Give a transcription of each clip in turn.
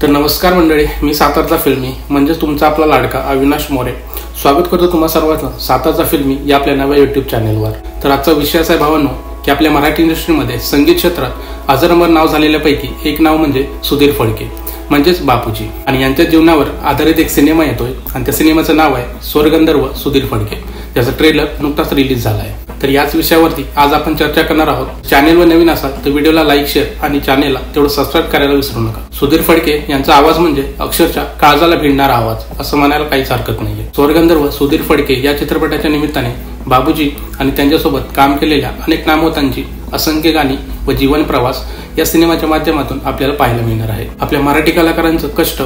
तर नमस्कार मंडळी, मी सातारचा फिल्मी म्हणजेच तुमचा आपला लाडका अविनाश मोरे स्वागत करतो तुम्हा सर्वांचं सातारचा फिल्मी या आपल्या नव्या यूट्यूब चॅनलवर। तर आजचा विषय असा आहे भावांनो की आपल्या मराठी इंडस्ट्रीमध्ये संगीत क्षेत्रात अजरामर नाव झालेल्यापैकी एक नाव म्हणजे सुधीर फडके म्हणजेच बापूजी, आणि यांच्या जीवनावर आधारित एक सिनेमा येतोय आणि त्या सिनेमाचं नाव आहे स्वरगंधर्व सुधीर फडके, ज्याचा ट्रेलर नुकताच रिलीज झाला आहे। तर याच विषयावरती आज आपण चर्चा करणार आहोत। चॅनेलवर नवीन असाल तर व्हिडिओला लाईक, शेअर आणि चॅनेलला तेवढं सबस्क्राईब करायला विसरू नका। सुधीर फडके यांचा आवाज म्हणजे अक्षरशः काळजाला भिडणारा आवाज असं म्हणायला काहीच हरकत नाहीये। स्वरगंधर्व सुधीर फडके या चित्रपटाच्या निमित्ताने बाबूजी आणि त्यांच्यासोबत काम केलेल्या अनेक नामवंतांची असंख्य गाणी व जीवन प्रवास या सिनेमाच्या माध्यमातून आपल्याला पाहायला मिळणार आहे। आपल्या मराठी कलाकारांचं कष्ट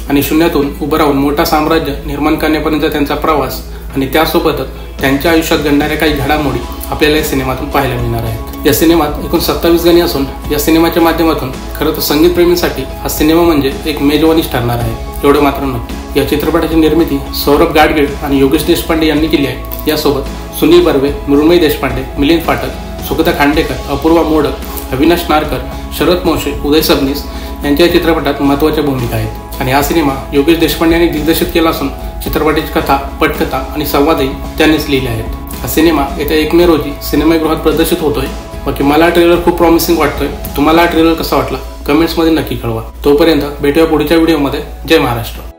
आणि शून्यातून उभं राहून मोठा साम्राज्य निर्माण करण्यापर्यंत त्यांचा प्रवास आणि त्यासोबतच त्यांच्या आयुष्यात घडणाऱ्या काही घडामोडी आपल्याला या सिनेमातून पाहायला मिळणार आहेत। या सिनेमात एकूण 27 गाणी असून या सिनेमाच्या माध्यमातून खरं तर संगीतप्रेमींसाठी हा सिनेमा म्हणजे एक मेजवानीच ठरणार आहे, एवढं मात्र नक्की। या चित्रपटाची निर्मिती सौरभ गाडगीळ आणि योगेश देशपांडे यांनी केली आहे। यासोबत सुनील बर्वे, मृण्मयी देशपांडे, मिलिंद फाटक, सुगता खांडेकर, अपूर्वा मोडक, अविनाश नारकर, शरद मोशे, उदय सबनीस यांच्या या चित्रपटात महत्त्वाच्या भूमिका आहेत। आणि हा सिनेमा योगेश देशपांडे यांनी दिग्दर्शित केला असून चित्रपटाची कथा, पटकथा आणि संवादही त्यांनीच लिहिले आहेत। हा सिनेमा येत्या 1 मे रोजी सिनेमागृहात प्रदर्शित होतोय। बाकी मला हा ट्रेलर खूप प्रॉमिसिंग वाटतोय। तुम्हाला हा ट्रेलर कसा वाटला कमेंट्समध्ये नक्की कळवा। तोपर्यंत भेटूया पुढच्या व्हिडिओमध्ये। जय महाराष्ट्र।